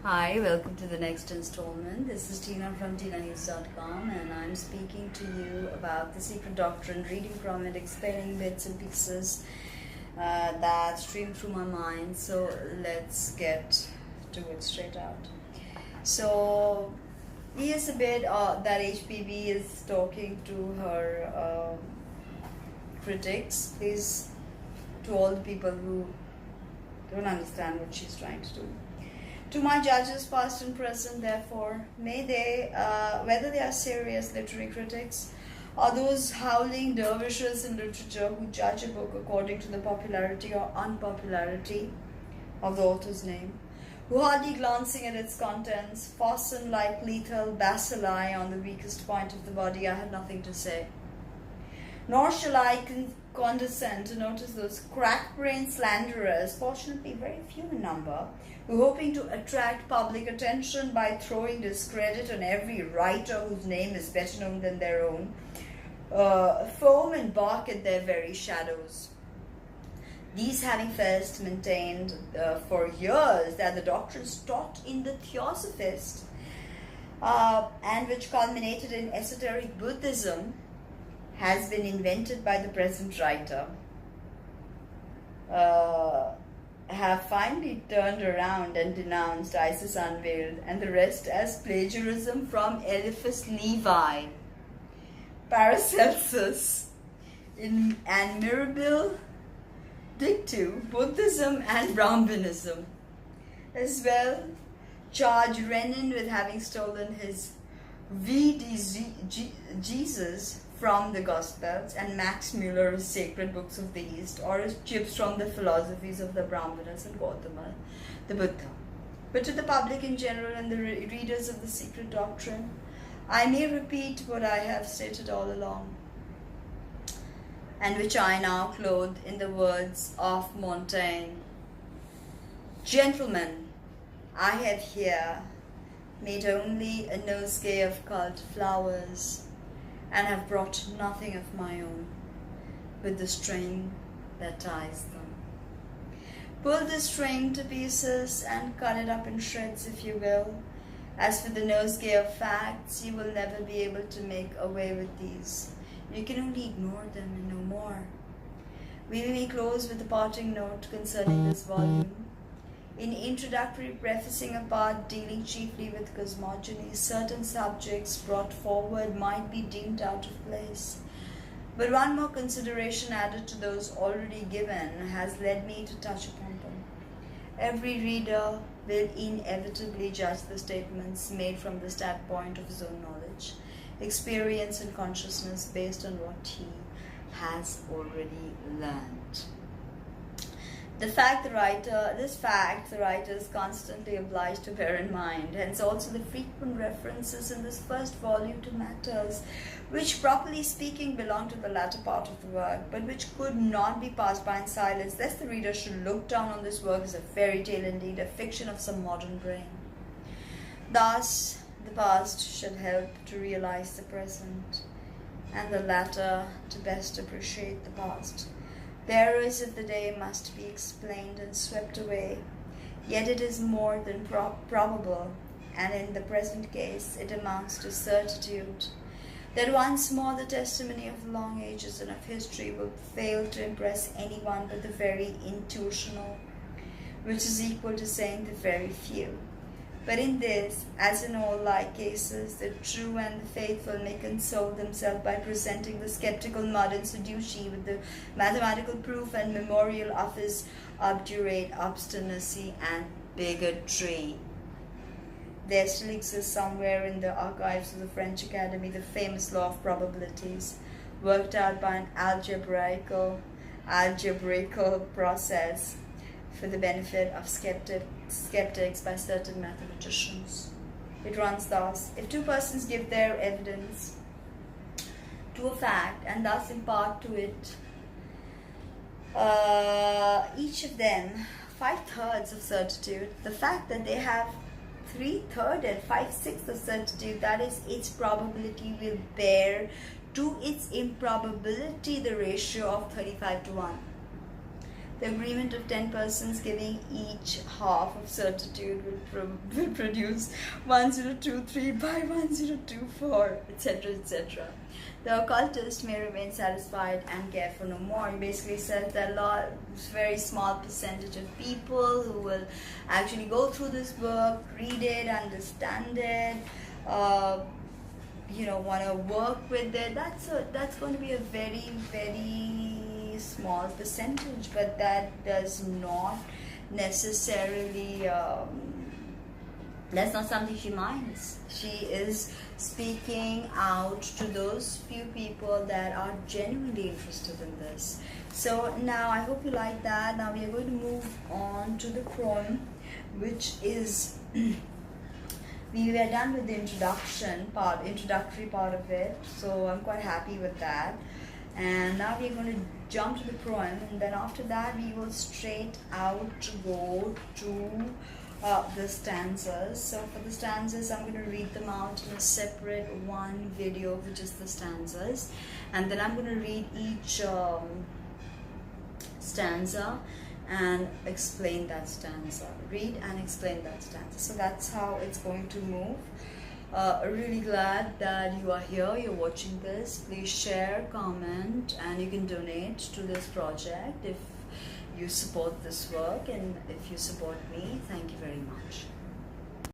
Hi, welcome to the next installment. This is Tina from TinaNews.com, and I'm speaking to you about the secret doctrine, reading from it, explaining bits and pieces that stream through my mind. So let's get to it straight out. So here's a bit that HPB is talking to her critics, please, to all the people who don't understand what she's trying to do. To my judges, past and present, therefore, may they, whether they are serious literary critics or those howling dervishes in literature who judge a book according to the popularity or unpopularity of the author's name, who, hardly glancing at its contents, fasten like lethal bacilli on the weakest point of the body, I have nothing to say. Nor shall I condescend to notice those crack-brained slanderers, fortunately very few in number, who, hoping to attract public attention by throwing discredit on every writer whose name is better known than their own, foam and bark at their very shadows. These having first maintained for years that the doctrines taught in the Theosophist, and which culminated in esoteric Buddhism, has been invented by the present writer, have finally turned around and denounced Isis Unveiled and the rest as plagiarism from Eliphas Levi, Paracelsus, and Mirabile Dictu, Buddhism and Brahmanism. As well, charge Renan with having stolen his Jesus from the Gospels and Max Muller's Sacred Books of the East, or his chips from the philosophies of the Brahmanas and Gautama, the Buddha. But to the public in general and the readers of the secret doctrine, I may repeat what I have stated all along, and which I now clothe in the words of Montaigne. Gentlemen, I have here made only a nosegay of culled flowers, and have brought nothing of my own, but the string that ties them. Pull the string to pieces and cut it up in shreds, if you will. As for the nosegay of facts, you will never be able to make away with these. You can only ignore them and no more. We may close with a parting note concerning this volume. In introductory prefacing a part dealing chiefly with cosmogony, certain subjects brought forward might be deemed out of place. But one more consideration added to those already given has led me to touch upon them. Every reader will inevitably judge the statements made from the standpoint of his own knowledge, experience and consciousness based on what he has already learned. This fact the writer is constantly obliged to bear in mind, hence also the frequent references in this first volume to matters which, properly speaking, belong to the latter part of the work, but which could not be passed by in silence, lest the reader should look down on this work as a fairy tale, indeed a fiction of some modern brain. Thus, the past should help to realize the present, and the latter to best appreciate the past. Bearers of the day must be explained and swept away, yet it is more than probable, and in the present case it amounts to certitude, that once more the testimony of long ages and of history will fail to impress anyone but the very intuitional, which is equal to saying the very few. But in this, as in all like cases, the true and the faithful may console themselves by presenting the skeptical mud and Sadducee with the mathematical proof and memorial of his obdurate obstinacy and bigotry. There still exists somewhere in the archives of the French Academy the famous law of probabilities, worked out by an algebraical process for the benefit of skeptics by certain mathematicians. It runs thus: if two persons give their evidence to a fact and thus impart to it each of them 5/3 of certitude, the fact that they have 3/3 and 5/6 of certitude, that is, its probability, will bear to its improbability the ratio of 35 to 1. The agreement of 10 persons giving each half of certitude will produce 1023 by 1024, etc., etc. The occultist may remain satisfied and care for no more. He basically says that very small percentage of people who will actually go through this book, read it, understand it, want to work with it. That's going to be a very, very small percentage, but that does not necessarily that's not something she minds. She is speaking out to those few people that are genuinely interested in this. So now I hope you like that. Now we are going to move on to the poem, which is we were done with the introductory part of it, so I'm quite happy with that. And now we're going to jump to the poem, and then after that we will straight out go to the stanzas. So for the stanzas, I'm going to read them out in a separate one video, which is the stanzas, and then I'm going to read each stanza and explain that stanza. Read and explain that stanza. So that's how it's going to move. Really glad that you are here, you're watching this. Please share, comment, and you can donate to this project if you support this work, and if you support me, thank you very much.